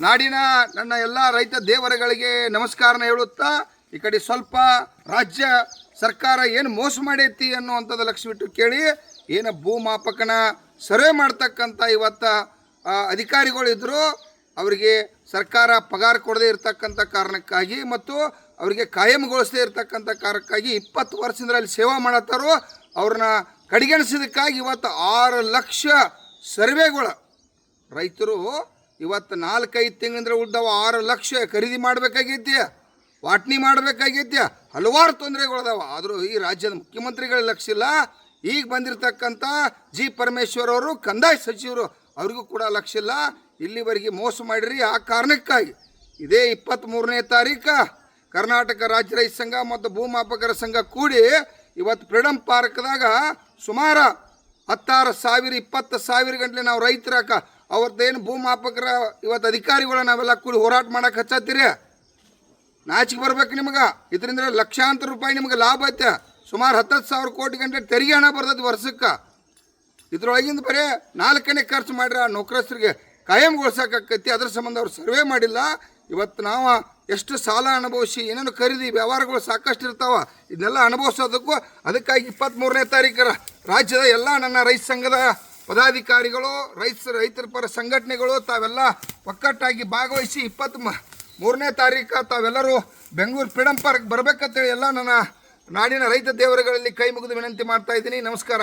ನಾಡಿನ ನನ್ನ ಎಲ್ಲ ರೈತ ದೇವರುಗಳಿಗೆ ನಮಸ್ಕಾರನ ಹೇಳುತ್ತಾ ಈ ಕಡೆ ಸ್ವಲ್ಪ ರಾಜ್ಯ ಸರ್ಕಾರ ಏನು ಮೋಸ ಮಾಡೈತಿ ಅನ್ನುವಂಥದ್ದು ಲಕ್ಷ್ಯವಿಟ್ಟು ಕೇಳಿ ಏನು ಭೂಮಾಪಕನ ಸರ್ವೆ ಮಾಡ್ತಕ್ಕಂಥ ಇವತ್ತು ಅಧಿಕಾರಿಗಳಿದ್ದರು ಅವರಿಗೆ ಸರ್ಕಾರ ಪಗಾರ ಕೊಡದೇ ಇರತಕ್ಕಂಥ ಕಾರಣಕ್ಕಾಗಿ ಮತ್ತು ಅವರಿಗೆ ಕಾಯಂಗೊಳಿಸದೇ ಇರತಕ್ಕಂಥ ಕಾರಣಕ್ಕಾಗಿ 20 ವರ್ಷದಿಂದ ಅಲ್ಲಿ ಸೇವಾ ಮಾಡತ್ತಾರೋ ಅವ್ರನ್ನ ಕಡೆಗಣಿಸೋದಕ್ಕಾಗಿ ಇವತ್ತು 6 ಲಕ್ಷ ಸರ್ವೆಗಳು ರೈತರು ಇವತ್ತು 4-5 ತಿಂಗಳಿಂದ ಉಳಿದವ 6 ಲಕ್ಷ ಖರೀದಿ ಮಾಡಬೇಕಾಗೈತಿ, ವಾಟ್ನಿ ಮಾಡಬೇಕಾಗೈತಿ, ಹಲವಾರು ತೊಂದರೆಗಳದಾವ. ಆದರೂ ಈ ರಾಜ್ಯದ ಮುಖ್ಯಮಂತ್ರಿಗಳ ಲಕ್ಷ್ಯ ಇಲ್ಲ. ಈಗ ಬಂದಿರತಕ್ಕಂಥ ಜಿ ಪರಮೇಶ್ವರ್ ಅವರು ಕಂದಾಯ ಸಚಿವರು ಅವ್ರಿಗೂ ಕೂಡ ಲಕ್ಷ್ಯ ಇಲ್ಲ. ಇಲ್ಲಿವರೆಗೆ ಮೋಸ ಮಾಡಿರಿ. ಆ ಕಾರಣಕ್ಕಾಗಿ ಇದೇ 23ನೇ ತಾರೀಕು ಕರ್ನಾಟಕ ರಾಜ್ಯ ರೈತ ಸಂಘ ಮತ್ತು ಭೂಮಾಪಕರ ಸಂಘ ಕೂಡಿ ಇವತ್ತು ಫ್ರೀಡಮ್ ಪಾರ್ಕ್ದಾಗ ಸುಮಾರು 16,000-20,000 ಗಂಟಲೆ ನಾವು ರೈತರಾಕ ಅವ್ರದ್ದೇನು ಭೂಮಾಪಕರ ಇವತ್ತು ಅಧಿಕಾರಿಗಳು ನಾವೆಲ್ಲ ಕೂಡಿ ಹೋರಾಟ ಮಾಡಕ್ಕೆ ಹಚ್ಚತ್ತೀರಿ. ನಾಚಿಕೆ ಬರ್ಬೇಕು ನಿಮಗೆ. ಇದರಿಂದ ಲಕ್ಷಾಂತರ ರೂಪಾಯಿ ನಿಮಗೆ ಲಾಭ ಐತೆ. ಸುಮಾರು 10,000 ಕೋಟಿ ಗಂಟೆ ತೆರಿಗೆ ಹಣ ಬರ್ತದೆ ವರ್ಷಕ್ಕೆ. ಇದ್ರೊಳಗಿಂದ ಬರೀ 4 ಖರ್ಚು ಮಾಡ್ರಿ ಆ ನೌಕರಸ್ಥರಿಗೆ ಕಾಯಂಗೊಳಿಸೋಕ್ಕಾಕೈತಿ. ಅದ್ರ ಸಂಬಂಧ ಅವ್ರು ಸರ್ವೆ ಮಾಡಿಲ್ಲ. ಇವತ್ತು ನಾವು ಎಷ್ಟು ಸಾಲ ಅನುಭವಿಸಿ ಏನೇನು ಖರೀದಿ ವ್ಯವಹಾರಗಳು ಸಾಕಷ್ಟು ಇರ್ತಾವ, ಇದನ್ನೆಲ್ಲ ಅನುಭವಿಸೋದಕ್ಕೂ ಅದಕ್ಕಾಗಿ 23ನೇ ತಾರೀಕು ರಾಜ್ಯದ ಎಲ್ಲ ನನ್ನ ರೈತ ಸಂಘದ ಪದಾಧಿಕಾರಿಗಳು ರೈತರ ಪರ ಸಂಘಟನೆಗಳು ತಾವೆಲ್ಲ ಒಕ್ಕಟ್ಟಾಗಿ ಭಾಗವಹಿಸಿ 23ನೇ ತಾರೀಕು ತಾವೆಲ್ಲರೂ ಬೆಂಗಳೂರು ಫ್ರೀಡಮ್ ಪಾರ್ಕ್ ಬರಬೇಕಂತೇಳಿ ಎಲ್ಲ ನನ್ನ ನಾಡಿನ ರೈತ ದೇವರುಗಳಲ್ಲಿ ಕೈ ಮುಗಿದು ವಿನಂತಿ ಮಾಡ್ತಾ ಇದ್ದೀನಿ. ನಮಸ್ಕಾರ.